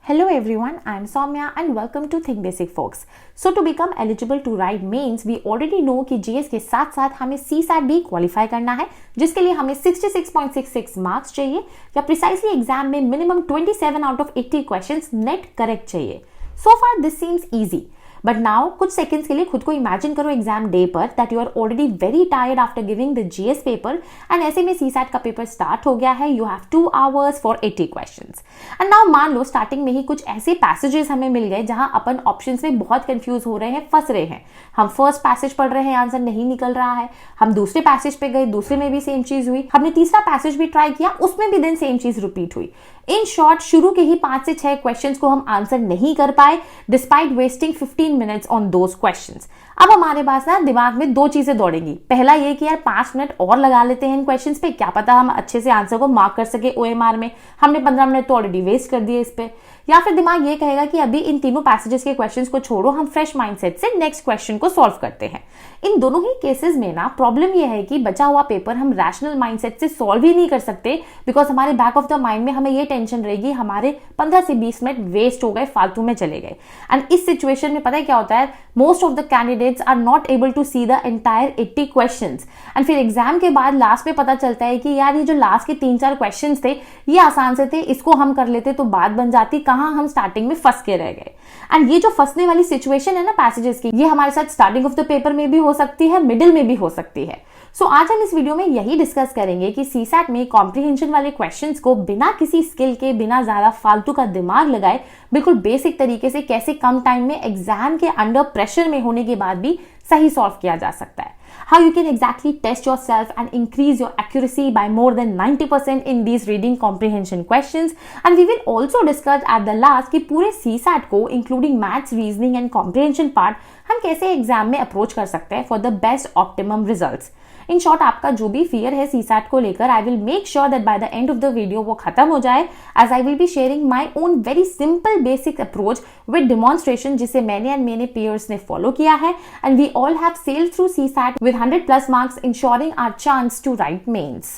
Hello everyone, I am Soumya and welcome to Think Basic Folks. So to become eligible to write mains, we already know कि GS के साथ साथ हमें CSAT भी qualify करना है, जिसके लिए हमें 66.66 मार्क्स चाहिए या प्रिसाइसली एग्जाम में minimum 27 out of 80 questions net correct चाहिए. So far this seems easy. But now कुछ सेकंड्स के लिए खुद को इमेजिन करो एग्जाम डे पर that you are already very tired after giving the GS paper and ऐसे में सीसैट का पेपर स्टार्ट हो गया है. You have 2 hours for 80 questions and now मान लो स्टार्टिंग में ही कुछ ऐसे पैसेजेस हमें मिल गए जहां अपन ऑप्शंस में बहुत कंफ्यूज हो रहे हैं, फंस रहे हैं. हम फर्स्ट पैसेज पढ़ रहे हैं, आंसर नहीं निकल रहा है. हम दूसरे पैसेज पे गए, दूसरे में भी सेम चीज हुई. हमने तीसरा पैसेज भी ट्राई किया, उसमें भी देन सेम चीज रिपीट हुई. इन शॉर्ट शुरू के ही 5 से 6 क्वेश्चंस को हम आंसर नहीं कर पाए despite wasting 15 minutes on those questions. अब हमारे पास ना दिमाग में 2 चीजें दौड़ेंगी. पहला ये कि यार 5 मिनट और लगा लेते हैं इन क्वेश्चंस पे, क्या पता हम अच्छे से आंसर को मार्क कर सके ओएमआर में. हमने 15 मिनट तो ऑलरेडी वेस्ट कर दिए इस पे. या फिर दिमाग ये कहेगा कि अभी इन तीनों पैसेजेस के क्वेश्चंस को छोड़ो, हम फ्रेश माइंडसेट से नेक्स्ट क्वेश्चन को सॉल्व करते हैं. इन दोनों ही केसेस में ना प्रॉब्लम ये है कि बचा हुआ पेपर हम रैशनल माइंडसेट से सॉल्व ही नहीं कर सकते बिकॉज हमारे बैक ऑफ द माइंड में हमें ये टेंशन रहेगी हमारे 15 से 20 मिनट वेस्ट हो गए, फालतू में चले गए. एंड इस सिचुएशन में पता है क्या होता है, most of the candidates are not able to see the entire 80 questions and फिर एग्जाम के बाद लास्ट में पता चलता है कि यार ये जो लास्ट के 3-4 क्वेश्चंस थे ये आसान से थे, इसको हम कर लेते तो बात बन जाती, कहां हम स्टार्टिंग में फंस के रह गए. एंड ये जो फंसने वाली सिचुएशन है ना पैसेजेस की, ये हमारे साथ स्टार्टिंग ऑफ द पेपर में भी हो सकती है, मिडिल में भी हो सकती है. सो आज हम इस वीडियो में यही डिस्कस करेंगे कि सीसैट में कॉम्प्रिहेंशन वाले क्वेश्चंस को बिना किसी स्किल के, बिना ज्यादा फालतू का दिमाग लगाए, बिल्कुल बेसिक तरीके से कैसे कम टाइम में एग्जाम के अंडर प्रेशर में होने के बाद भी सही सॉल्व किया जा सकता है. How you can exactly test yourself and increase your accuracy by more than 90% in these reading comprehension questions, and we will also discuss at the last कि पूरे CSAT को including maths, reasoning and comprehension part हम कैसे exam में approach कर सकते हैं for the best optimum results. In short आपका जो भी फियर है सीसैट को लेकर, I will make sure that by the end of the video वो खत्म हो जाए, as I will be sharing my own very simple basic approach with demonstration जिसे मैंने एंड मेरे पेयर्स ने फॉलो किया है. And we all have sailed through CSAT with 100+ marks ensuring our chance to write mains.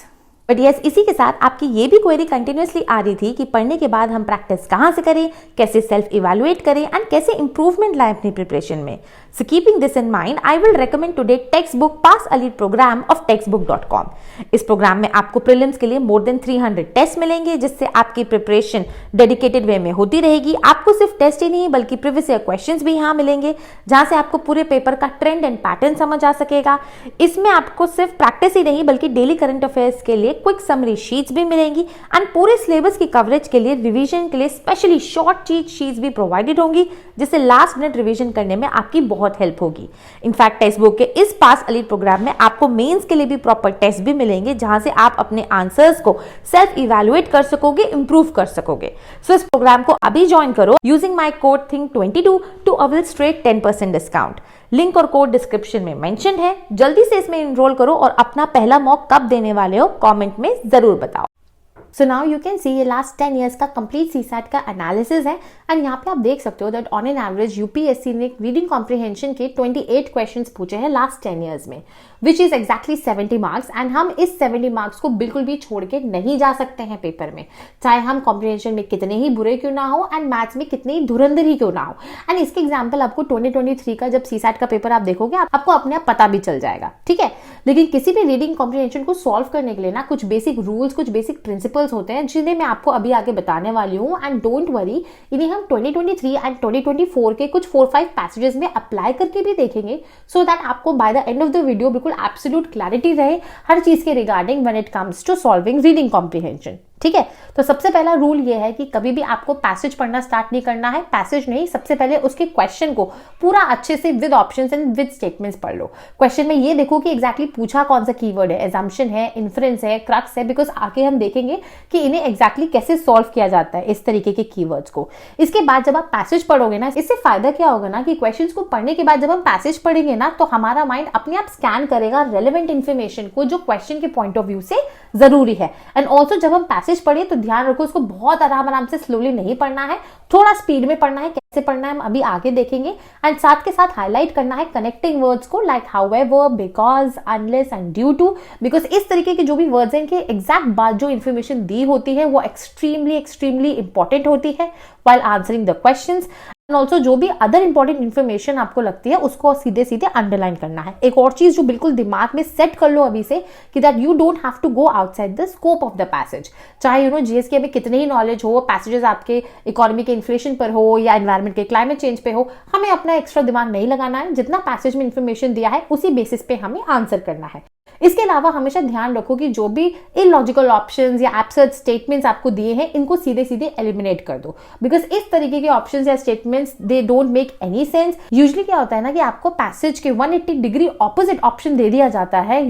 But yes, इसी के साथ आपकी ये भी क्वेरी कंटिन्यूसली आ रही थी कि पढ़ने के बाद हम प्रैक्टिस कहाँ से करें, कैसे सेल्फ इवैल्यूएट करें एंड कैसे इंप्रूवमेंट लाएं अपनी प्रिपरेशन में. So keeping this in mind, I will recommend today textbook Pass Elite program of textbook.com. इस प्रोग्राम में आपको प्रीलिम्स के लिए more than 300 टेस्ट मिलेंगे जिससे आपकी प्रिपरेशन डेडिकेटेड वे में होती रहेगी. आपको सिर्फ टेस्ट ही नहीं बल्कि प्रीवियस ईयर क्वेश्चंस भी यहाँ मिलेंगे जहाँ से आपको पूरे पेपर का ट्रेंड एंड पैटर्न समझ आ सकेगा. इसमें आपको सिर्फ प्रैक्टिस ही नहीं बल्कि डेली करंट अफेयर्स के लिए क्विक समरी शीट्स भी मिलेंगी एंड पूरे सिलेबस की कवरेज के लिए रिवीजन के लिए स्पेशली शॉर्ट चीट शीट्स भी प्रोवाइडेड होंगी जिससे लास्ट मिनट रिवीजन करने में आपकी बहुत हेल्प होगी. इनफैक्ट टेक्स्ट बुक के इस पास एलीट प्रोग्राम में आपको मेंस के लिए भी प्रॉपर टेस्ट भी मिलेंगे जहां से आप अपने आंसर्स को सेल्फ इवैल्यूएट कर सकोगे, इंप्रूव कर सकोगे. सो इस प्रोग्राम को अभी ज्वाइन करो यूजिंग माय कोड थिंक22 to avail straight 10% discount. Link और कोड डिस्क्रिप्शन में मेंशन है. जल्दी से इसमें एनरोल करो और अपना पहला मॉक कब देने वाले हो कमेंट में जरूर बताओ. So now you can see ये लास्ट 10 years का कंप्लीट सीसैट का एनालिसिस है एंड यहाँ पे आप देख सकते हो that on an average UPSC ने रीडिंग कॉम्प्रिहेंशन के 28 क्वेश्चंस पूछे हैं लास्ट 10 years में, which is exactly 70 marks. And हम इस 70 मार्क्स को बिल्कुल भी छोड़ के नहीं जा सकते हैं पेपर में, चाहे हम कॉम्प्रिहेंशन में कितने ही बुरे क्यों ना हो एंड मैथ्स में कितने ही धुरंधर ही क्यों ना हो. एंड इसके एग्जाम्पल आपको 2023 का जब सीसैट का पेपर आप देखोगे आपको अपने आप पता भी चल जाएगा, ठीक है. लेकिन किसी भी रीडिंग कॉम्प्रिहेंशन को सॉल्व करने के लिए ना कुछ बेसिक रूल्स, कुछ बेसिक प्रिंसिपल्स होते हैं जिन्हें मैं आपको अभी आगे बताने वाली हूँ. एंड डोंट वरी, इन्हें हम 2023 एंड 2024 के कुछ 4-5 पैसेजेस में अप्लाई करके भी देखेंगे सो दैट आपको by the end of the video बिल्कुल एब्सोल्यूट क्लैरिटी रहे हर चीज के regarding when it comes to solving reading comprehension, ठीक है. तो सबसे पहला रूल ये है कि कभी भी आपको पैसेज पढ़ना स्टार्ट नहीं करना है. पैसेज नहीं, सबसे पहले उसके क्वेश्चन को पूरा अच्छे से with options and with statements पढ़ लो. क्वेश्चन में ये देखो कि एग्जैक्टली पूछा कौन सा कीवर्ड है, एजम्पशन है, इन्फ्रेंस है, क्रक्स है, बिकॉज आगे हम देखेंगे कि इन्हें एग्जैक्टली कैसे सॉल्व किया जाता है इस तरीके के कीवर्ड्स को. इसके बाद जब आप पैसेज पढ़ोगे ना, इससे फायदा क्या होगा ना कि क्वेश्चंस को पढ़ने के बाद जब हम पैसेज पढ़ेंगे ना तो हमारा माइंड अपने आप स्कैन करेगा रेलेवेंट इन्फॉर्मेशन को जो क्वेश्चन के पॉइंट ऑफ व्यू से जरूरी है। एंड ऑल्सो जब हम पैसेज पढ़े तो ध्यान रखो उसको बहुत आराम से स्लोली नहीं पढ़ना है, थोड़ा स्पीड में पढ़ना है। कैसे पढ़ना है हम अभी आगे देखेंगे। एंड साथ के साथ हाईलाइट करना है कनेक्टिंग वर्ड्स को, like however, because, unless and due to, because इस तरीके के जो भी वर्ड्स हैं इनके एग्जैक्ट बाद जो इन्फॉर्मेशन दी होती है वो एक्सट्रीमली इंपॉर्टेंट होती है while answering the questions। And also जो भी अदर इंपॉर्टेंट इन्फॉर्मेशन आपको लगती है उसको सीधे सीधे अंडरलाइन करना है। एक और चीज जो बिल्कुल दिमाग में सेट कर लो अभी से कि that you don't have to go outside the scope of the passage. चाहे जीएस के अभी कितने ही नॉलेज हो, पैसेजेस आपके इकोनॉमी के इन्फ्लेशन पर हो या एनवायरमेंट के क्लाइमेट चेंज पे हो, हमें अपना एक्स्ट्रा दिमाग नहीं लगाना है। जितना पैसेज में इन्फॉर्मेशन दिया है उसी बेसिस पे हमें आंसर करना है। इसके अलावा हमेशा ध्यान रखो कि जो भी इलॉजिकल ऑप्शंस या एब्सर्ड स्टेटमेंट्स आपको दिए हैं इनको सीधे सीधे एलिमिनेट कर दो, बिकॉज इस तरीके के ऑप्शंस या statements they don't make any sense. Usually क्या होता है ना कि आपको पैसेज के 180 डिग्री ऑपोजिट ऑप्शन दे दिया जाता है,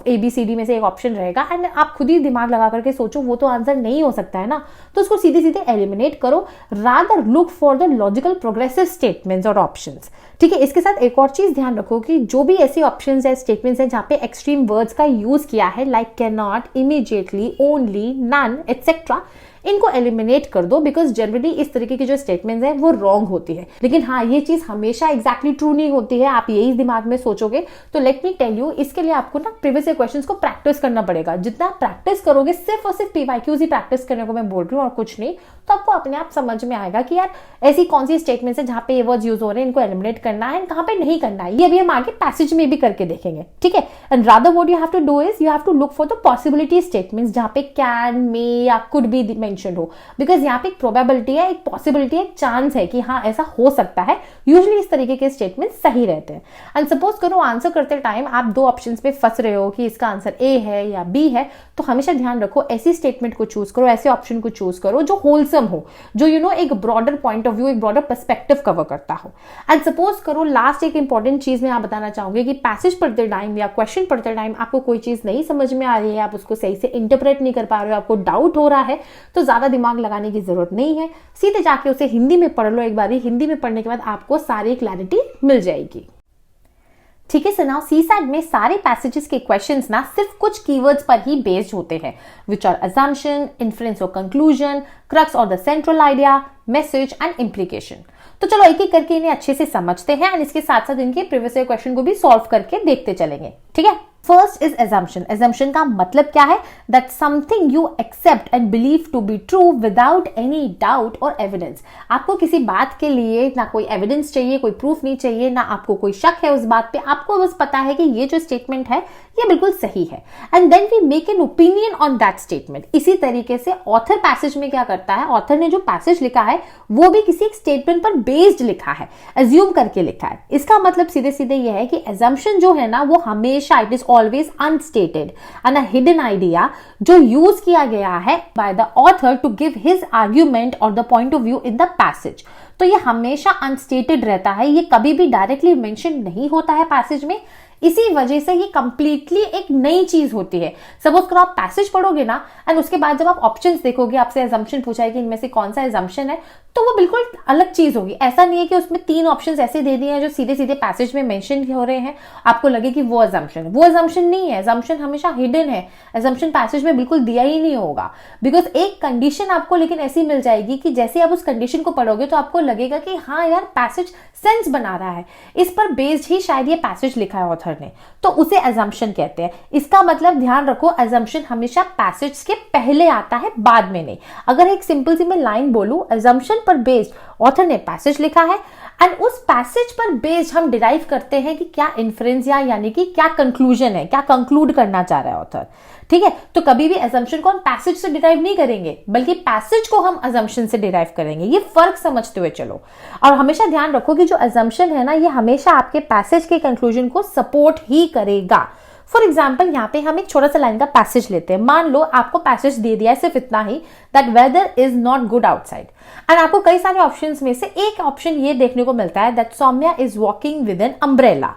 ABCD में से एक ऑप्शन रहेगा एंड आप खुद ही दिमाग लगा करके सोचो वो तो आंसर नहीं हो सकता है ना, तो उसको सीधे सीधे एलिमिनेट करो। Rather look for the logical progressive statements और ऑप्शंस। ठीक है, इसके साथ एक और चीज ध्यान रखो कि जो भी ऐसी ऑप्शंस या स्टेटमेंट्स हैं जहां पे एक्सट्रीम वर्ड्स का यूज किया है, like cannot, immediately, only, none etcetera, इनको एलिमिनेट कर दो, बिकॉज जनरली इस तरीके की जो स्टेटमेंट्स हैं वो रॉन्ग होती है। लेकिन हाँ, ये चीज हमेशा एग्जैक्टली ट्रू नहीं होती है, आप यही दिमाग में सोचोगे। तो लेट मी टेल यू, इसके लिए आपको ना प्रीवियस ईयर क्वेश्चंस को प्रैक्टिस करना पड़ेगा। जितना प्रैक्टिस करोगे, सिर्फ और सिर्फ PYQs ही प्रैक्टिस करने को मैं बोल रही हूँ और कुछ नहीं, तो आपको अपने आप समझ में आएगा कि यार ऐसी कौन सी स्टेटमेंट्स है जहां पे ये वर्ड्स यूज हो रहे हैं, इनको एलिमिनेट करना है, कहां पे नहीं करना है। ये अभी हम आगे पैसेज में भी करके देखेंगे। ठीक है, and rather what you have to do is you have to look for the possibility statements जहां पे कैन, मे या कुड बी मेंशन्ड हो, बिकॉज यहाँ पे एक प्रोबेबिलिटी है, एक पॉसिबिलिटी है, एक चांस है कि हाँ ऐसा हो सकता है। यूजुअली इस तरीके के स्टेटमेंट सही रहते हैं। एंड सपोज करो आंसर करते टाइम आप दो ऑप्शंस पे फंस रहे हो कि इसका आंसर ए है या बी है, तो हमेशा ध्यान रखो ऐसी स्टेटमेंट को चूज करो, ऐसे ऑप्शन को चूज करो जो होलसम हो, जो एक ब्रॉडर पॉइंट ऑफ व्यू, एक ब्रॉडर पर्सपेक्टिव कवर करता हो। एंड सपोज करो लास्ट एक इंपॉर्टेंट चीज मैं यहाँ बताना चाहूंगी कि पैसेज पढ़ते टाइम या क्वेश्चन पढ़ते टाइम आपको कोई चीज नहीं समझ में आ रही है, आप उसको सही से इंटरप्रेट नहीं कर पा रहे हो, आपको डाउट हो रहा है, तो ज्यादा दिमाग लगाने की जरूरत नहीं है, सीधे जाके उसे हिंदी में पढ़ लो एक बार। हिंदी में पढ़ने के बाद आपको सारी क्लैरिटी मिल जाएगी। ठीक है, सो नाउ सीसैट में सारे पैसेजेस के क्वेश्चंस ना सिर्फ कुछ कीवर्ड्स पर ही बेस्ड होते हैं, विच आर assumption, inference और conclusion, crux और the central idea, message and implication। तो चलो एक एक करके इन्हें अच्छे से समझते हैं एंड इसके साथ साथ इनके प्रीवियस ईयर क्वेश्चन को भी सॉल्व करके देखते चलेंगे। ठीक है, फर्स्ट इज assumption। assumption का मतलब क्या है? that something you accept and believe to be true without any doubt or evidence। आपको किसी बात के लिए ना कोई एविडेंस चाहिए, कोई प्रूफ नहीं चाहिए, ना आपको कोई शक है उस बात पे, आपको बस पता है कि ये जो स्टेटमेंट है ये बिल्कुल सही है। And then we make an opinion on that statement. इसी तरीके से ऑथर पैसेज में क्या करता है, ऑथर ने जो पैसेज लिखा है वो भी किसी एक स्टेटमेंट पर बेस्ड लिखा है, एज्यूम करके लिखा है। इसका मतलब सीधे सीधे ये है कि assumption जो है ना वो हमेशा it is always unstated and a hidden idea जो यूज किया गया है by the author to give his argument or the point of view in the passage। तो ये हमेशा अनस्टेटेड रहता है, ये कभी भी डायरेक्टली मेंशन नहीं होता है पैसेज में। इसी वजह से ये कंप्लीटली एक नई चीज होती है। सपोज करो आप पैसेज पढ़ोगे ना एंड उसके बाद जब आप ऑप्शंस देखोगे, आपसे assumption पूछा है कि इनमें से कौन सा assumption है, तो वो बिल्कुल अलग चीज होगी। ऐसा नहीं है कि उसमें 3 ऑप्शंस ऐसे दे दिए हैं जो सीधे सीधे पैसेज में मेंशन हो रहे हैं, आपको लगे कि वो assumption है। वो assumption नहीं है, assumption हमेशा हिडन है, assumption पैसेज में बिल्कुल दिया ही नहीं होगा। बिकॉज एक कंडीशन आपको लेकिन ऐसी मिल जाएगी कि जैसे आप उस कंडीशन को पढ़ोगे तो आपको लगेगा कि हाँ यार पैसेज सेंस बना रहा है, इस पर बेस्ड ही शायद ये पैसेज लिखा है ऑथर ने, तो उसे assumption कहते हैं। इसका मतलब ध्यान रखो, assumption हमेशा पैसेज के पहले आता है, बाद में नहीं। अगर एक सिंपल सी मैं लाइन बोलूं, assumption पर बेस्ड ऑथर ने पैसेज लिखा है एंड उस पैसेज पर बेस्ड हम डिराइव करते हैं कि क्या इन्फ्रेंस या यानी कि क्या कंक्लूजन है, क्या कंक्लूड करना चाह रहा है ऑथर। ठीक है, तो कभी भी assumption को हम पैसेज से डिराइव नहीं करेंगे, बल्कि पैसेज को हम assumption से डिराइव करेंगे। ये फर्क समझते हुए चलो, और हमेशा ध्यान रखो कि जो assumption है ना ये हमेशा आपके पैसेज के कंक्लूजन को सपोर्ट ही करेगा। फॉर एग्जाम्पल यहाँ पे हम एक छोटा सा लाइन का पैसेज लेते हैं। मान लो आपको पैसेज दे दिया है सिर्फ इतना ही, that weather is not good outside, and आपको कई सारे ऑप्शंस में से एक ऑप्शन ये देखने को मिलता है that Soumya is walking with an umbrella.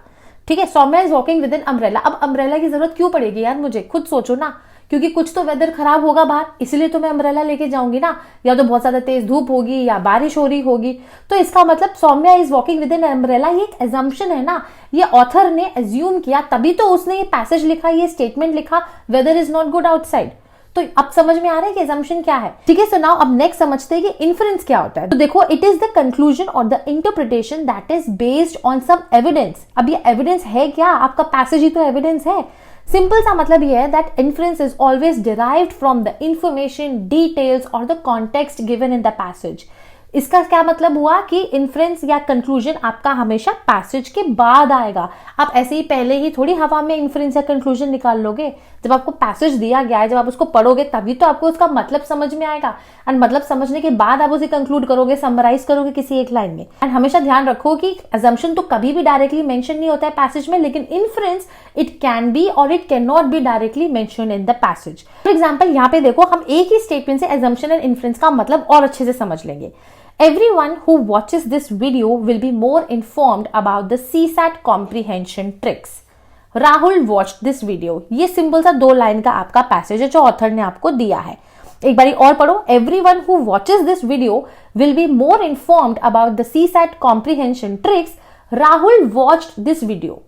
ठीक है, Soumya is walking with an umbrella. अब अम्ब्रेला की जरूरत क्यों पड़ेगी यार मुझे, खुद सोचो ना, क्योंकि कुछ तो वेदर खराब होगा बाहर, इसलिए तो मैं अम्ब्रेला लेके जाऊंगी ना, या तो बहुत ज्यादा तेज धूप होगी या बारिश हो रही होगी। तो इसका मतलब Soumya is walking with an umbrella, ये एक assumption है ना, ये ऑथर ने एज्यूम किया, तभी तो उसने ये पैसेज लिखा, ये स्टेटमेंट लिखा, weather is not good outside. तो अब समझ में आ रहा है कि assumption क्या है, ठीक है। सो नाउ अब नेक्स्ट समझते हैं कि inference क्या होता है। तो देखो, it is the conclusion or the interpretation that is based on some evidence। अब ये evidence है क्या? आपका passage ही तो evidence है। सिंपल सा मतलब ये है that inference is always derived from the information, details or the context given in the passage। इसका क्या मतलब हुआ कि इन्फ्रेंस या कंक्लूजन आपका हमेशा पैसेज के बाद आएगा। आप ऐसे ही पहले ही थोड़ी हवा में इन्फ्रेंस या कंक्लूजन निकाल लोगे। जब आपको पैसेज दिया गया है, जब आप उसको पढ़ोगे तभी तो आपको उसका मतलब समझ में आएगा, एंड मतलब समझने के बाद आप उसे कंक्लूड करोगे, समराइज करोगे किसी एक लाइन में। एंड हमेशा ध्यान रखो कि अजम्पशन तो कभी भी डायरेक्टली मेंशन नहीं होता है पैसेज में, लेकिन इन्फ्रेंस इट कैन बी और it can not be directly mention in the passage. For example, यहाँ पे देखो, हम एक ही स्टेटमेंट से अजम्पशन एंड इन्फ्रेंस का मतलब और अच्छे से समझ लेंगे। Everyone who watches this video will be more informed about the CSAT comprehension tricks. Rahul watched this video। ये सिंपल सा 2 लाइन का आपका पैसेज है जो ऑथर ने आपको दिया है। एक बारी और पढ़ो। Everyone who watches this video will be more informed about the CSAT comprehension tricks. Rahul watched this video।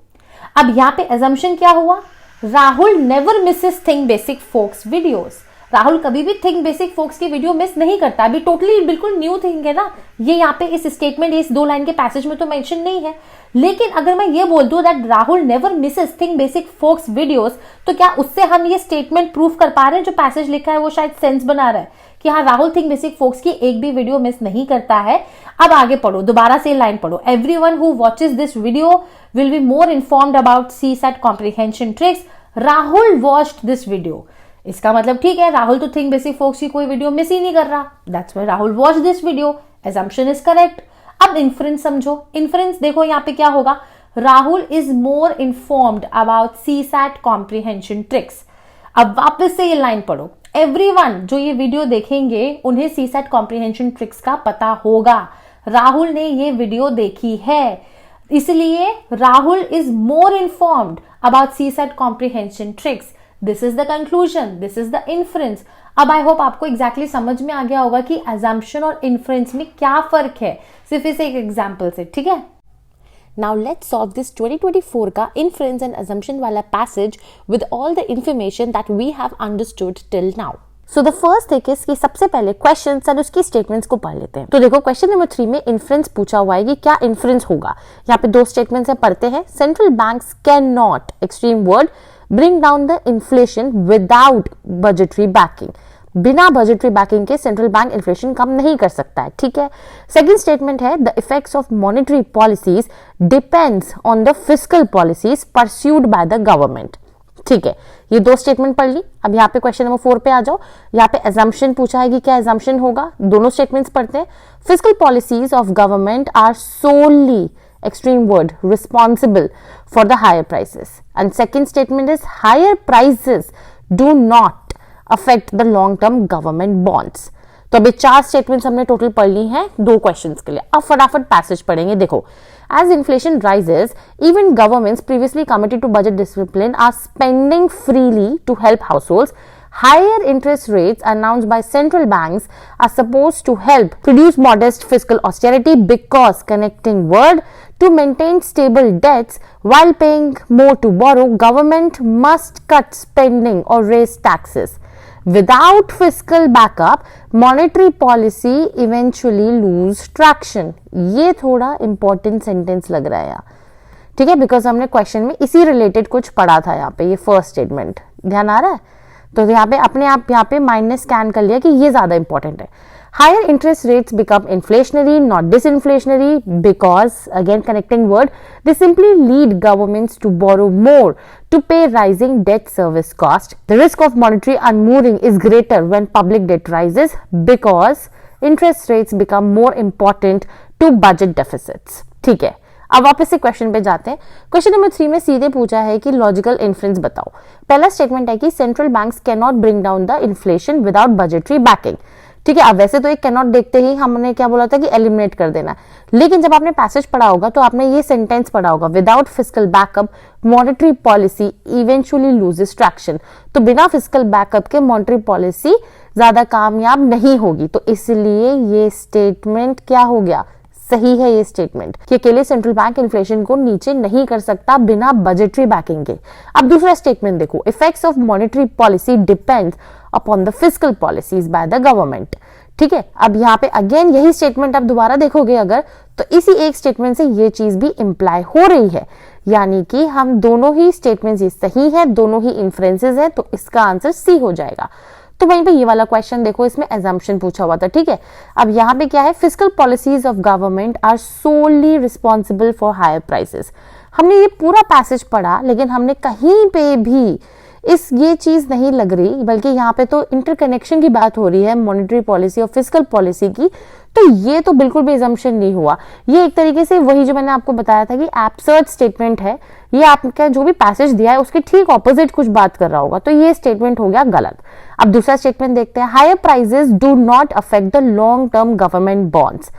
अब यहाँ पे assumption क्या हुआ? Rahul never misses Think Basic Folks videos। Rahul कभी भी थिंक बेसिक फोक्स की वीडियो मिस नहीं करता। अभी टोटली बिल्कुल न्यू थिंग है ना ये, यहाँ पे इस स्टेटमेंट, इस 2 लाइन के पैसेज में तो मेंशन नहीं है। लेकिन अगर मैं ये बोल दूं that Rahul never misses think basic folks videos, तो क्या उससे हम ये स्टेटमेंट प्रूव कर पा रहे हैं? जो पैसेज लिखा है वो शायद सेंस बना रहा है कि हाँ, राहुल थिंक बेसिक फोक्स की एक भी वीडियो मिस नहीं करता है। अब आगे पढ़ो, दोबारा से लाइन पढ़ो। Everyone who watches this video will be more informed about CSAT comprehension tricks. Rahul watched this video. इसका मतलब ठीक है, राहुल तो थिंक बेसिक फोक्स की कोई वीडियो मिस ही नहीं कर रहा। That's why Rahul watch this video. assumption is correct. अब इन्फ्रेंस समझो। इन्फ्रेंस देखो यहाँ पे क्या होगा, Rahul is more informed about CSAT comprehension tricks. अब वापस से ये लाइन पढ़ो। एवरीवन जो ये वीडियो देखेंगे उन्हें सीसैट कॉम्प्रिहेंशन ट्रिक्स का पता होगा। राहुल ने ये वीडियो देखी है, इसलिए Rahul is more informed about CSAT comprehension tricks. This is the conclusion, this is the inference. अब आई होप आपको एग्जैक्टली समझ में आ गया होगा कि assumption और इन्फ्रेंस में क्या फर्क है, सिर्फ इस एक एग्जाम्पल से, ठीक है। Now let's solve this 2024 का inference and assumption वाला passage with all the information that we have understood till now. So the first thing is कि सबसे पहले questions और उसकी statements को पढ़ लेते हैं। तो देखो, क्वेश्चन नंबर 3 में inference पूछा हुआ है कि क्या inference होगा। यहाँ पे 2 statements है, पढ़ते हैं। Central banks cannot, extreme word, bring down the inflation without budgetary backing। बिना बजटरी बैकिंग के सेंट्रल बैंक इन्फ्लेशन कम नहीं कर सकता है, ठीक है। सेकंड स्टेटमेंट है, the effects of monetary policies depends on the fiscal policies pursued by the government, ठीक है। ये 2 स्टेटमेंट पढ़ ली। अब यहाँ पे क्वेश्चन नंबर 4 पे आ जाओ। यहाँ पे assumption पूछा है कि क्या assumption होगा। दोनों स्टेटमेंट्स पढ़ते हैं। Fiscal policies of government are solely, extreme word, responsible for the higher prices. And second statement is higher prices do not affect the long term government bonds. तो अभी 4 स्टेटमेंट्स हमने टोटल पढ़ ली हैं 2 questions के लिए। अब फटाफट पैसेज पढ़ेंगे। देखो, as inflation rises, even governments previously committed to budget discipline are spending freely to help households. Higher interest rates announced by central banks are supposed to help produce modest fiscal austerity because connecting word to maintain stable debts while paying more to borrow, government must cut spending or raise taxes. Without fiscal backup, monetary policy eventually lose traction. ये थोड़ा important sentence लग रहा है यार, ठीक है, because हमने question में इसी रिलेटेड कुछ पढ़ा था। यहाँ पे ये फर्स्ट स्टेटमेंट ध्यान आ रहा है, तो यहाँ पे अपने आप यहाँ पे माइंड ने स्कैन कर लिया कि ये ज्यादा इंपॉर्टेंट है। Higher interest rates become inflationary, not disinflationary, because, again connecting word, they simply lead governments to borrow more to pay rising debt service cost. The risk of monetary unmooring is greater when public debt rises because interest rates become more important to budget deficits. ठीक है, अब वापस से question पे जाते हैं। Question number 3 में सीधे पूछा है कि लॉजिकल इन्फ्रेंस बताओ। पहला स्टेटमेंट है कि central banks can not bring down the inflation without budgetary banking, ठीक है। अब वैसे तो एक कैन नॉट देखते ही हमने क्या बोला था कि एलिमिनेट कर देना, लेकिन जब आपने पैसेज पढ़ा होगा तो आपने ये सेंटेंस पढ़ा होगा, without fiscal backup monetary policy eventually loses traction. तो बिना फिस्कल बैकअप के मॉनेटरी पॉलिसी ज्यादा कामयाब नहीं होगी, तो इसलिए ये स्टेटमेंट क्या हो गया, सही है ये स्टेटमेंट कि अकेले सेंट्रल बैंक इन्फ्लेशन को नीचे नहीं कर सकता बिना बजटरी बैकिंग के। अब दूसरा स्टेटमेंट देखो, effects of monetary policy depends upon the fiscal policies bye the government. ठीक है, अब यहाँ पे अगेन यही स्टेटमेंट आप दोबारा देखोगे अगर, तो इसी एक स्टेटमेंट से ये चीज भी इंप्लाई हो रही है, यानी कि हम दोनों ही स्टेटमेंट्स ये सही है, दोनों ही इन्फ्रेंसेस है, तो इसका आंसर सी हो जाएगा। तो वहीं पे ये वाला क्वेश्चन देखो, इसमें एजम्पशन पूछा हुआ था। ठीक है, अब यहाँ पे क्या है, fiscal policies of government are solely responsible for higher prices. हमने ये पूरा पैसेज पढ़ा, लेकिन हमने कहीं पे भी ये चीज नहीं लग रही, बल्कि यहाँ पे तो इंटरकनेक्शन की बात हो रही है मॉनेटरी पॉलिसी और फिस्कल पॉलिसी की, तो ये तो बिल्कुल भी assumption नहीं हुआ। ये एक तरीके से वही जो मैंने आपको बताया था कि एब्सर्ड स्टेटमेंट है, ये आपका जो भी पैसेज दिया है उसके ठीक ऑपोजिट कुछ बात कर रहा होगा, तो ये स्टेटमेंट हो गया गलत। अब दूसरा स्टेटमेंट देखते हैं, higher prices do not affect the long term government bonds.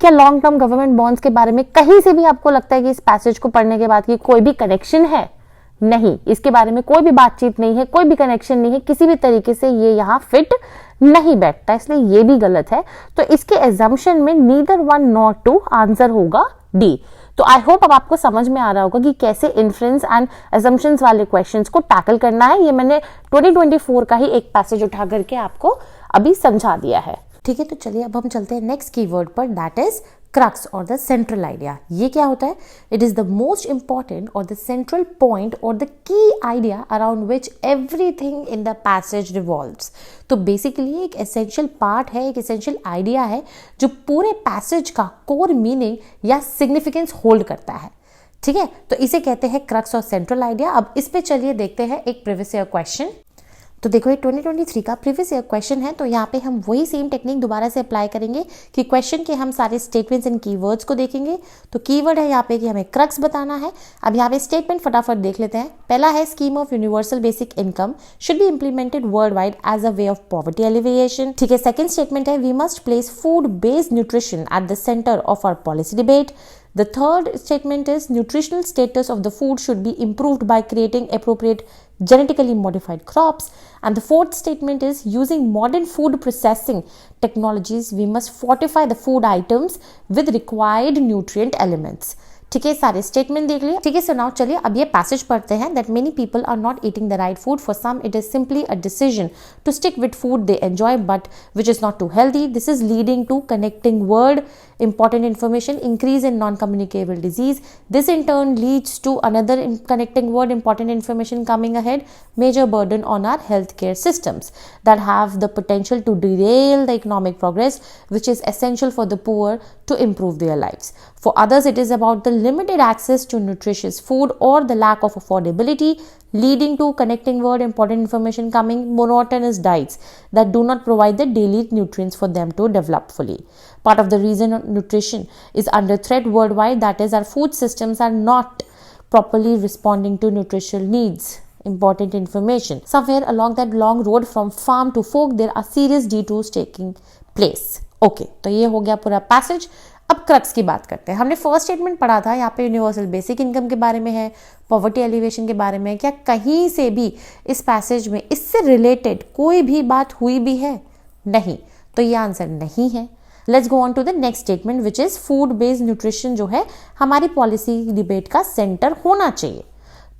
क्या लॉन्ग टर्म गवर्नमेंट बॉन्ड्स के बारे में कहीं से भी आपको लगता है कि इस पैसेज को पढ़ने के बाद की कोई भी कनेक्शन है? नहीं, इसके बारे में कोई भी बातचीत नहीं है, कोई भी कनेक्शन नहीं है, किसी भी तरीके से ये यहाँ फिट नहीं बैठता, इसलिए ये भी गलत है। तो इसके एजम्पशन में neither one not two, answer होगा डी। तो आई होप अब आपको समझ में आ रहा होगा कि कैसे इन्फ्रेंस एंड एजम्पशंस वाले क्वेश्चंस को टैकल करना है। ये मैंने 2024 का ही एक पैसेज उठा करके आपको अभी समझा दिया है। ठीक है, तो चलिए अब हम चलते हैं नेक्स्ट कीवर्ड पर, दैट इज क्रक्स और द सेंट्रल आइडिया। ये क्या होता है? It is the most important और द सेंट्रल पॉइंट और the key idea around which everything in the passage revolves. तो बेसिकली एक एसेंशियल पार्ट है, एक एसेंशियल आइडिया है जो पूरे पैसेज का कोर मीनिंग या सिग्निफिकेंस होल्ड करता है। ठीक है, तो इसे कहते हैं क्रक्स और सेंट्रल आइडिया। अब इस पे चलिए देखते हैं एक प्रीवियस ईयर क्वेश्चन। तो देखो ये 2023 का प्रीवियस ईयर क्वेश्चन है, तो यहाँ पे हम वही सेम टेक्निक दोबारा से अप्लाई करेंगे कि क्वेश्चन के हम सारे स्टेटमेंट्स एंड कीवर्ड्स को देखेंगे। तो कीवर्ड है यहाँ पे कि हमें क्रक्स बताना है। अब यहाँ पे स्टेटमेंट फटाफट देख लेते हैं। पहला है, scheme of universal basic income should be implemented world wide as a way of poverty alleviation. ठीक है, सेकंड स्टेटमेंट है, we must place food based nutrition at the centre of our policy debate. The third statement is nutritional status of the food should be improved by creating appropriate genetically modified crops. And the fourth statement is using modern food processing technologies, we must fortify the food items with required nutrient elements. ठीक है, सारे statement देख लिया। ठीक है, so now चलिए अब ये पैसेज पढ़ते हैं। That many people are not eating the right food, for some it is simply a decision to stick with food they enjoy but which is not too healthy. This is leading to connecting word important information, increase in non-communicable disease. This in turn leads to another connecting word, important information coming ahead, major burden on our healthcare systems that have the potential to derail the economic progress, which is essential for the poor to improve their lives. For others, it is about the limited access to nutritious food or the lack of affordability, leading to connecting word, important information coming, monotonous diets that do not provide the daily nutrients for them to develop fully. Part of the reason nutrition is under threat worldwide, that is our food systems are not properly responding to nutritional needs. Important information. Somewhere along that long road from farm to fork, there are serious detours taking place. Okay, तो ये हो गया पूरा passage. अब crux की बात करते हैं। हमने फर्स्ट स्टेटमेंट पढ़ा था, यहाँ पे यूनिवर्सल बेसिक इनकम के बारे में है, पॉवर्टी एलिवेशन के बारे में। क्या कहीं से भी इस पैसेज में इससे रिलेटेड कोई भी बात हुई भी है? नहीं, तो ये आंसर नहीं है। Let's go on to the next statement which is food based nutrition जो है हमारी पॉलिसी डिबेट का सेंटर होना चाहिए।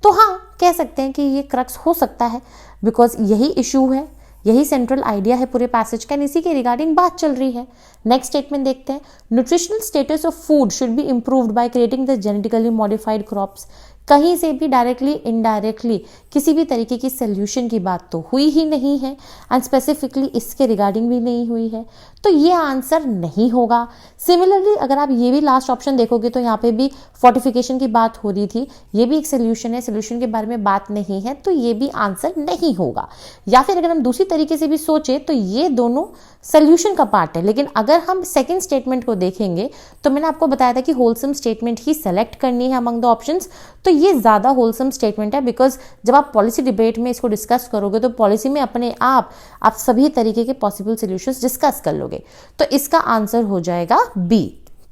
तो हाँ, कह सकते हैं कि ये क्रक्स हो सकता है, बिकॉज यही इशू है, यही सेंट्रल आइडिया है पूरे पैसेज का, इसी के रिगार्डिंग बात चल रही है। नेक्स्ट स्टेटमेंट देखते हैं, nutritional status of food should be improved by creating the genetically modified crops. कहीं से भी डायरेक्टली इनडायरेक्टली किसी भी तरीके की सोल्यूशन की बात तो हुई ही नहीं है, एंड स्पेसिफिकली इसके रिगार्डिंग भी नहीं हुई है, तो ये आंसर नहीं होगा। सिमिलरली अगर आप ये भी लास्ट ऑप्शन देखोगे तो यहाँ पे भी फोर्टिफिकेशन की बात हो रही थी, ये भी एक सोल्यूशन है, सोल्यूशन के बारे में बात नहीं है, तो ये भी आंसर नहीं होगा। या फिर अगर हम दूसरी तरीके से भी सोचे तो ये दोनों सोल्यूशन का पार्ट है, लेकिन अगर हम सेकंड स्टेटमेंट को देखेंगे तो मैंने आपको बताया था कि होलसम स्टेटमेंट ही सेलेक्ट करनी है अमंग द ऑप्शंस, तो ये ज़्यादा होलसम स्टेटमेंट है, बिकॉज जब आप पॉलिसी डिबेट में इसको डिस्कस करोगे तो पॉलिसी में अपने आप सभी तरीके के पॉसिबल सॉल्यूशंस डिस्कस कर लोगे, तो इसका आंसर हो जाएगा बी।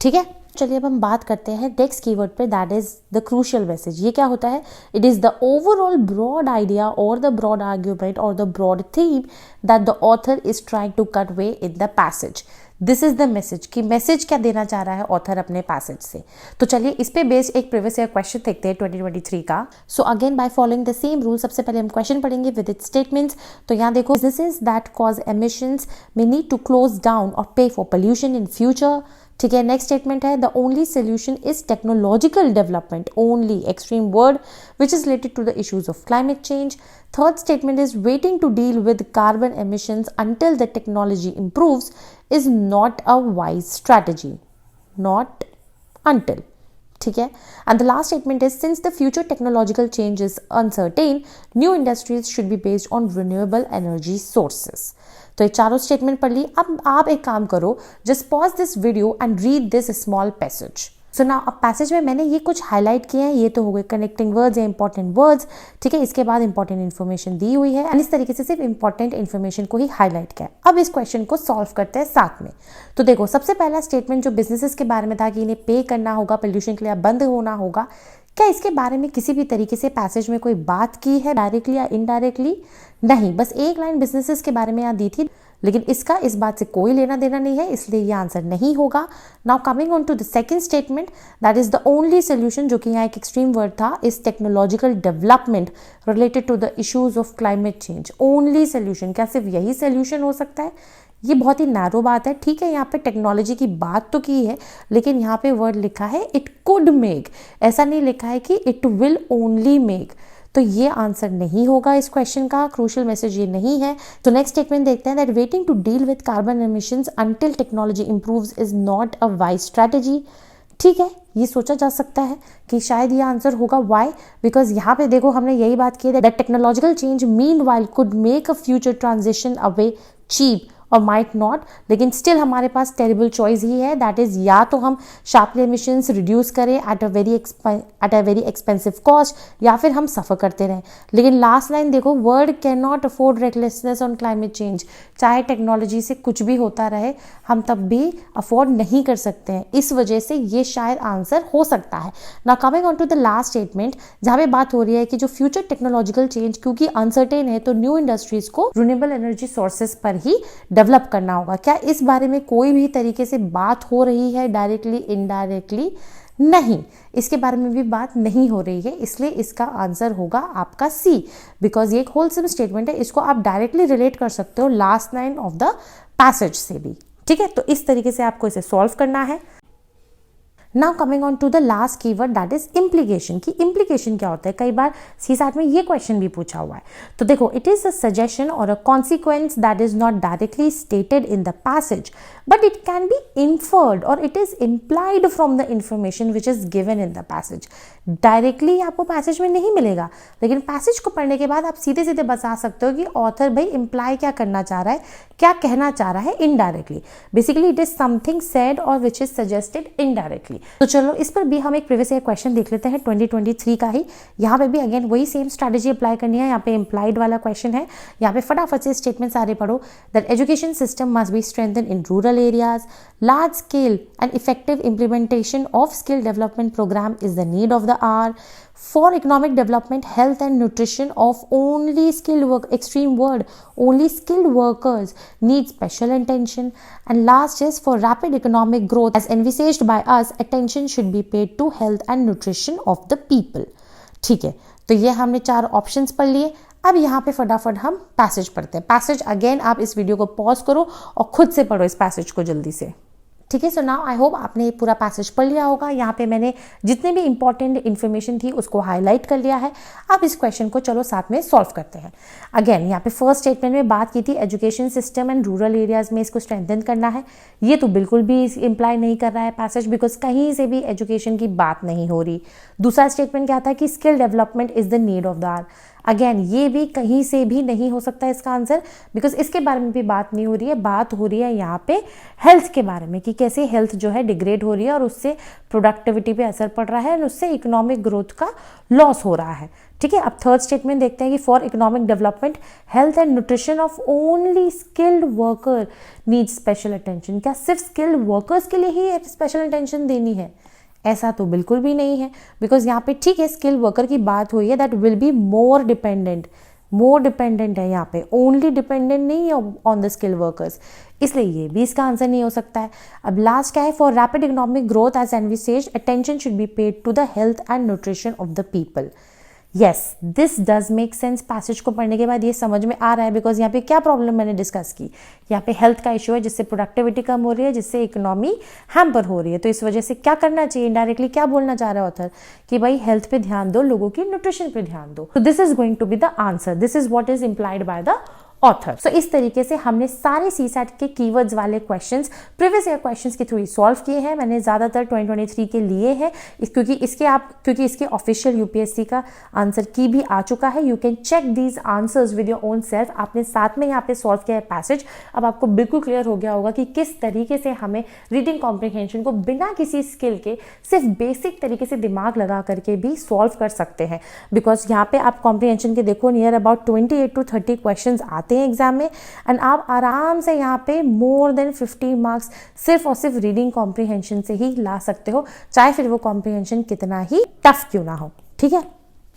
ठीक है, चलिए अब हम बात करते हैं नेक्स्ट कीवर्ड पे, that is the crucial message. ये क्या होता है? It is the overall broad idea और द ब्रॉड आर्ग्यूमेंट और the broad theme that the author is trying to convey in the passage. This is the message कि message क्या देना चाह रहा है ऑथर अपने पैसेज से। तो चलिए इस पे बेस्ड एक प्रीवियस ईयर क्वेश्चन देखते हैं 2023 का। So again by following the same rule, सबसे पहले हम क्वेश्चन पढ़ेंगे विद इट्स स्टेटमेंट्स। तो यहाँ देखो, businesses that cause emissions may need to close down और pay for pollution in future. ठीक है, नेक्स्ट स्टेटमेंट है, the only solution is technological development, only extreme word which is related to the issues of climate change. Third statement is waiting to deal with carbon emissions until the technology improves is not a wise strategy, not until. ठीक है, and the last statement is, since the future technological change is uncertain, new industries should be based on renewable energy sources. तो ये चारों statement पढ़ ली। अब आप एक काम करो, just pause this video and read this small passage. So ना अब पैसेज में मैंने ये कुछ हाईलाइट किए हैं, ये तो हो गए कनेक्टिंग वर्ड्स या इंपॉर्टेंट वर्ड्स। ठीक है, इसके बाद इंपॉर्टेंट इन्फॉर्मेशन दी हुई है एंड इस तरीके से सिर्फ इंपॉर्टेंट इन्फॉर्मेशन को ही हाईलाइट किया है। अब इस क्वेश्चन को सॉल्व करते हैं साथ में। तो देखो, सबसे पहला स्टेटमेंट जो बिजनेसेस के बारे में था कि इन्हें पे करना होगा, पोल्यूशन के लिए बंद होना होगा, क्या इसके बारे में किसी भी तरीके से पैसेज में कोई बात की है डायरेक्टली या इनडायरेक्टली? नहीं, बस एक लाइन बिजनेसेस के बारे में यहाँ दी थी, लेकिन इसका इस बात से कोई लेना देना नहीं है, इसलिए ये आंसर नहीं होगा। Now coming on to the second statement, that is the only solution, जो कि यहाँ एक एक्सट्रीम वर्ड था, is technological development related to the issues of climate change. Only solution, क्या सिर्फ यही सोल्यूशन हो सकता है? ये बहुत ही नैरो बात है। ठीक है, यहाँ पे टेक्नोलॉजी की बात तो की है, लेकिन यहाँ पे वर्ड लिखा है इट कुड मेक, ऐसा नहीं लिखा है कि इट विल ओनली मेक। तो ये आंसर नहीं होगा इस क्वेश्चन का, क्रूशियल मैसेज ये नहीं है। तो नेक्स्ट स्टेटमेंट देखते हैं, that waiting to deal with carbon emissions until technology improves is not a wise strategy. ठीक है, ये सोचा जा सकता है कि शायद ये आंसर होगा। वाई? बिकॉज यहाँ पे देखो हमने यही बात की है, that technological change meanwhile could make a future transition away cheap और माइट नॉट, लेकिन स्टिल हमारे पास टेरिबल चॉइस ही है, दैट इज या तो हम शार्पली एमिशंस रिड्यूस करें at a very expensive cost, या फिर हम सफ़र करते रहें। लेकिन लास्ट लाइन देखो, world can not afford recklessness on climate change. चाहे टेक्नोलॉजी से कुछ भी होता रहे, हम तब भी अफोर्ड नहीं कर सकते हैं, इस वजह से ये शायद आंसर हो सकता है। Now coming on to the last statement, जहाँ पे बात हो रही है कि जो फ्यूचर टेक्नोलॉजिकल चेंज क्योंकि अनसर्टेन है, तो न्यू इंडस्ट्रीज को रिन्यूएबल एनर्जी सोर्सेज पर ही डेवलप करना होगा। क्या इस बारे में कोई भी तरीके से बात हो रही है डायरेक्टली इनडायरेक्टली? नहीं, इसके बारे में भी बात नहीं हो रही है, इसलिए इसका आंसर होगा आपका सी, बिकॉज ये एक होलसम स्टेटमेंट है, इसको आप डायरेक्टली रिलेट कर सकते हो last line of the passage से भी। ठीक है, तो इस तरीके से आपको इसे सॉल्व करना है। Now coming on to the last keyword, that is implication. की इम्प्लीकेशन क्या होता है? कई बार सीसैट में ये क्वेश्चन भी पूछा हुआ है। तो देखो, इट इज अ सजेशन और a consequence that is not directly stated in the passage, but it can be inferred और it is implied from the information which is given in the passage. Directly आपको passage में नहीं मिलेगा, लेकिन passage को पढ़ने के बाद आप सीधे सीधे बता सकते हो कि ऑथर भाई इंप्लाई क्या करना चाह रहा है, क्या कहना चाह रहा है indirectly. Basically it is something said और विच इज सजेस्टेड इनडायरेक्टली। तो चलो इस पर भी हम एक प्रीवियस ईयर क्वेश्चन देख लेते हैं 2023 का ही। यहाँ पे भी अगेन वही सेम स्ट्रैटेजी अप्लाई करनी है। यहाँ पे इम्प्लाइड वाला क्वेश्चन है, यहाँ पे फटाफट से स्टेटमेंट सारे पढ़ो। That education system must be strengthen in rural areas, large scale and effective implementation of skill development program is the need of the hour. For economic development, health and nutrition of only skilled work, extreme word, only skilled workers need special attention. And last is, for rapid economic growth as envisaged by us, attention should be paid to health and nutrition of the people. ठीक है, तो ये हमने 4 options पढ़ लिए। अब यहाँ पे फटाफट हम पैसेज पढ़ते हैं। पैसेज अगेन आप इस वीडियो को पॉज करो और खुद से पढ़ो इस पैसेज को जल्दी से। ठीक है, सो नाउ आई होप आपने पूरा पैसेज पढ़ लिया होगा। यहाँ पे मैंने जितने भी इंपॉर्टेंट इन्फॉर्मेशन थी उसको हाईलाइट कर लिया है। अब इस क्वेश्चन को चलो साथ में सॉल्व करते हैं। अगेन यहाँ पे फर्स्ट स्टेटमेंट में बात की थी education system and rural areas में इसको स्ट्रेंथन करना है। ये तो बिल्कुल भी इम्प्लाई नहीं कर रहा है पैसेज, बिकॉज कहीं से भी एजुकेशन की बात नहीं हो रही। दूसरा स्टेटमेंट क्या था कि skill development is the need of the hour. Again ये भी कहीं से भी नहीं हो सकता इसका आंसर, बिकॉज इसके बारे में भी बात नहीं हो रही है। बात हो रही है यहाँ पे हेल्थ के बारे में कि कैसे हेल्थ जो है डिग्रेड हो रही है और उससे प्रोडक्टिविटी पे असर पड़ रहा है और उससे इकोनॉमिक ग्रोथ का लॉस हो रहा है। ठीक है, अब थर्ड स्टेटमेंट देखते हैं कि for economic development health and nutrition of only skilled worker need special attention. क्या सिर्फ स्किल्ड वर्कर्स के लिए ही स्पेशल अटेंशन देनी है? ऐसा तो बिल्कुल भी नहीं है, बिकॉज यहाँ पे ठीक है स्किल वर्कर की बात हुई है, that will be more dependent more dependent है यहाँ पे, ओनली डिपेंडेंट नहीं है ऑन द स्किल वर्कर्स, इसलिए ये भी इसका आंसर नहीं हो सकता है। अब लास्ट क्या है, for rapid economic growth as envisage attention should be paid to the health and nutrition of the people. Yes, this does make sense. Passage को पढ़ने के बाद ये समझ में आ रहा है, बिकॉज यहाँ पे क्या प्रॉब्लम मैंने डिस्कस की, यहाँ पे हेल्थ का इशू है जिससे प्रोडक्टिविटी कम हो रही है, जिससे इकोनॉमी हैम्पर हो रही है। तो इस वजह से क्या करना चाहिए, इनडायरेक्टली क्या बोलना चाह रहा है ऑथर कि भाई हेल्थ पे ध्यान दो, लोगों की न्यूट्रिशन पे ध्यान दो। तो this is going to be the answer, this is what is implied by the author. So इस तरीके से हमने सारे सीसैट के कीवर्ड्स वाले क्वेश्चंस प्रीवियस ईयर क्वेश्चंस के थ्रू सॉल्व किए हैं। मैंने ज्यादातर 2023 के लिए हैं क्योंकि इसके ऑफिशियल यूपीएससी का आंसर की भी आ चुका है। You can check these answers with your own self. आपने साथ में यहाँ पे सॉल्व किया है पैसेज, अब आपको बिल्कुल क्लियर हो गया होगा कि किस तरीके से हमें रीडिंग कॉम्प्रिहेंशन को बिना किसी स्किल के सिर्फ बेसिक तरीके से दिमाग लगा करके भी सॉल्व कर सकते हैं। बिकॉज यहाँ पे आप कॉम्प्रिहेंशन के देखो नियर अबाउट 28 to 30 क्वेश्चन आते हैं एग्जाम में, एंड आप आराम से यहाँ पे मोर देन 50 मार्क्स सिर्फ और सिर्फ रीडिंग कॉम्प्रिहेंशन से ही ला सकते हो, चाहे फिर वो कॉम्प्रिहेंशन कितना ही टफ क्यों ना हो। ठीक है,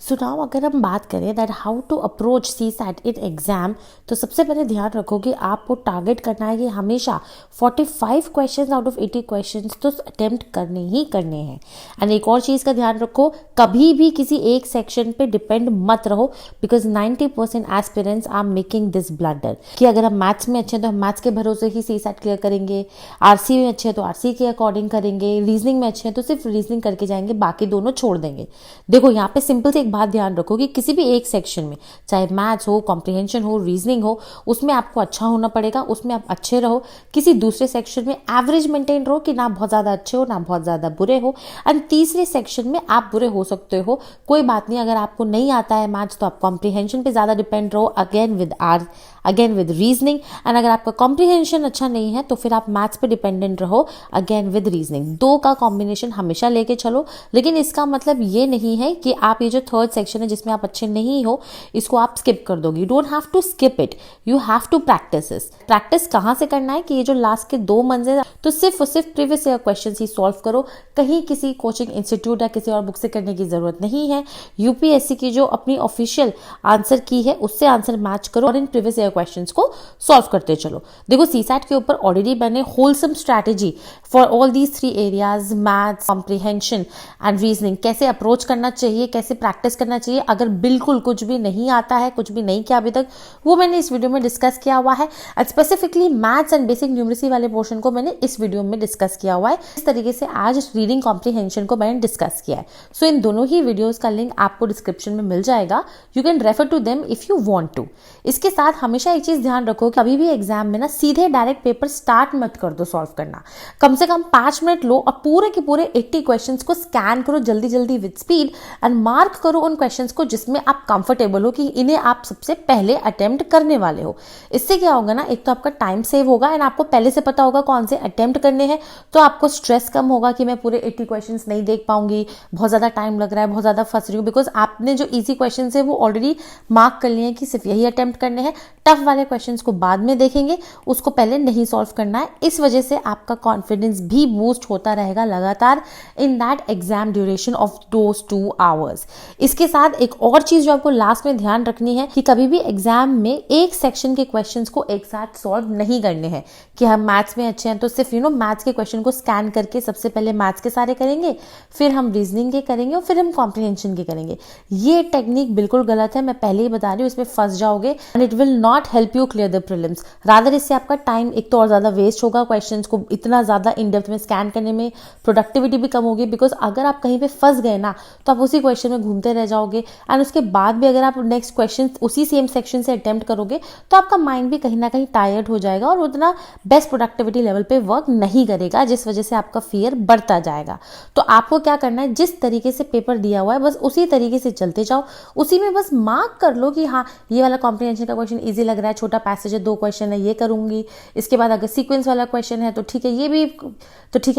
सो नाउ अगर हम बात करें that how to approach CSAT in exam, तो सबसे पहले ध्यान रखो कि आपको टारगेट करना है कि हमेशा 45 क्वेश्चन आउट ऑफ 80 क्वेश्चन तो अटेम्प्ट करने ही करने हैं। एंड एक और चीज़ का ध्यान रखो, कभी भी किसी एक सेक्शन पे डिपेंड मत रहो, because 90% aspirants are making this blunder कि अगर हम मैथ्स में अच्छे हैं तो हम मैथ्स के भरोसे ही सीसैट क्लियर करेंगे, आरसी में अच्छे हैं तो आरसी के अकॉर्डिंग करेंगे, रीजनिंग में अच्छे हैं तो सिर्फ रीजनिंग करके जाएंगे, बाकी दोनों छोड़ देंगे। देखो यहाँ पे सिंपल से बात ध्यान रखो कि किसी भी एक सेक्शन में, चाहे मैथ्स हो, कॉम्प्रिहेंशन हो, रीजनिंग हो, उसमें आपको अच्छा होना पड़ेगा, उसमें आप अच्छे रहो। किसी दूसरे सेक्शन में एवरेज मेंटेन रहो कि ना बहुत ज्यादा अच्छे हो ना बहुत ज्यादा बुरे हो, एंड तीसरे सेक्शन में आप बुरे हो सकते हो, कोई बात नहीं। अगर आपको नहीं आता है मैथ्स तो आप कॉम्प्रिहेंशन पे ज्यादा डिपेंड रहो, अगेन विद रीजनिंग। एंड अगर आपका कॉम्प्रिहेंशन अच्छा नहीं है तो फिर आप मैथ्स पे डिपेंडेंट रहो, अगेन विद रीजनिंग। दो का कॉम्बिनेशन हमेशा लेके चलो, लेकिन इसका मतलब ये नहीं है कि आप ये जो थर्ड सेक्शन है जिसमें आप अच्छे नहीं हो इसको आप स्किप कर दोगे। You don't have to skip it, you have to practise it. Practice कहाँ से करना है कि ये जो लास्ट के 2 मंथ है तो सिर्फ और सिर्फ प्रीवियस ईयर क्वेश्चन ही सॉल्व करो, कहीं किसी कोचिंग इंस्टीट्यूट या किसी और बुक से करने की जरूरत नहीं है। यूपीएससी की जो अपनी ऑफिशियल आंसर की है उससे आंसर मैच करो और इन प्रीवियस ईयर क्वेश्चंस को सॉल्व करते चलो। देखो सीसैट के ऊपर ऑलरेडी मैंने wholesome strategy for all these 3 areas, maths, comprehension and reasoning, कैसे अप्रोच करना चाहिए, कैसे प्रैक्टिस करना चाहिए अगर बिल्कुल कुछ भी नहीं आता है, कुछ भी नहीं किया अभी तक, वो मैंने इस वीडियो में डिस्कस किया हुआ है। And specifically maths and basic numeracy वाले पोर्शन को मैंने इस वीडियो में डिस्कस किया हुआ है। इस तरीके से आज रीडिंग कॉम्प्रिहेंशन को मैंने डिस्कस किया है। सो इन दोनों ही वीडियोस का लिंक आपको डिस्क्रिप्शन में मिल जाएगा, you can refer to them if you want to. इसके साथ हमेशा एक चीज ध्यान रखो कि कभी भी एग्जाम में ना सीधे डायरेक्ट पेपर स्टार्ट मत कर दो सॉल्व करना, कम से कम 5 मिनट लो और पूरे के पूरे 80 क्वेश्चंस को स्कैन करो जल्दी जल्दी विद स्पीड एंड मार्क करो उन क्वेश्चंस को जिसमें आप कंफर्टेबल हो कि इन्हें आप सबसे पहले अटेम्प्ट करने वाले हो। इससे क्या होगा ना, एक तो आपका टाइम सेव होगा एंड आपको पहले से पता होगा कौन से अटेम्प्ट करने हैं, तो आपको स्ट्रेस कम होगा कि मैं पूरे 80 क्वेश्चंस नहीं देख पाऊंगी, बहुत ज्यादा टाइम लग रहा है, बहुत ज्यादा फंस रही हूँ, बिकॉज आपने जो इजी क्वेश्चन है वो ऑलरेडी मार्क कर लिए हैं कि सिर्फ यही अटेम्प्ट करने हैं। टफ वाले क्वेश्चंस को बाद में देखेंगे, उसको पहले नहीं सॉल्व करना है। इस वजह से आपका कॉन्फिडेंस भी बूस्ट होता रहेगा लगातार in that exam duration of those 2 hours. इसके साथ एक और चीज जो आपको लास्ट में ध्यान रखनी है कि कभी भी एग्जाम में एक सेक्शन के क्वेश्चंस को एक साथ सॉल्व नहीं करने हैं कि हम मैथ्स में अच्छे हैं तो सिर्फ मैथ्स के क्वेश्चन को स्कैन करके सबसे पहले मैथ्स के सारे करेंगे, फिर हम रीजनिंग के करेंगे और फिर हम कॉम्प्रिहेंशन के करेंगे। ये टेक्निक बिल्कुल गलत है, मैं पहले ही बता रही हूँ, इसमें फंस जाओगे and it will not help you clear the prelims. Rather इससे आपका टाइम एक तो और ज्यादा वेस्ट होगा, क्वेश्चंस को इतना ज्यादा इन डेप्थ में स्कैन करने में प्रोडक्टिविटी भी कम होगी, बिकॉज अगर आप कहीं पे फंस गए ना तो आप उसी क्वेश्चन में घूमते रह जाओगे एंड उसके बाद भी अगर आप नेक्स्ट क्वेश्चन उसी सेम सेक्शन से अटेम्प्ट करोगे तो आपका माइंड भी कहीं ना कहीं टायर्ड हो जाएगा और उतना बेस्ट प्रोडक्टिविटी लेवल पे वर्क नहीं करेगा, जिस वजह से आपका फियर बढ़ता जाएगा। तो आपको क्या करना है, जिस तरीके से पेपर दिया हुआ है बस उसी तरीके से चलते जाओ, उसी में बस मार्क कर लो कि हाँ ये वाला कॉम्प्रिहेंशन का क्वेश्चन इजी लग रहा है, छोटा पैसेज है, 2 क्वेश्चन है, ये करूंगी। इसके बाद अगर सीक्वेंस वाला क्वेश्चन है तो ठीक है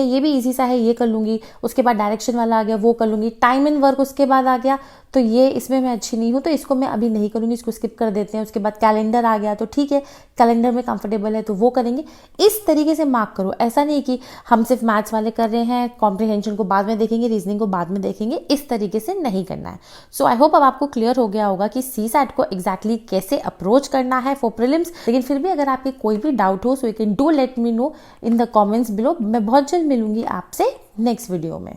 ये भी इजी सा है, ये कर लूंगी। उसके बाद डायरेक्शन वाला आ गया वो कर लूंगी। टाइम एंड वर्क उसके बाद आ गया, तो ये इसमें मैं अच्छी नहीं हूँ, तो इसको मैं अभी नहीं करूँगी, इसको स्किप कर देते हैं। उसके बाद कैलेंडर आ गया, तो ठीक है कैलेंडर में कंफर्टेबल है तो वो करेंगे। इस तरीके से मार्क करो, ऐसा नहीं कि हम सिर्फ मैथ्स वाले कर रहे हैं, कॉम्प्रिहेंशन को बाद में देखेंगे, रीजनिंग को बाद में देखेंगे, इस तरीके से नहीं करना है। सो आई होप अब आपको क्लियर हो गया होगा कि CSAT को एग्जैक्टली कैसे अप्रोच करना है फॉर प्रीलिम्स। लेकिन फिर भी अगर आपके कोई भी डाउट हो, so you can do let me know in the comments below. मैं बहुत जल्द मिलूंगी आपसे नेक्स्ट वीडियो में।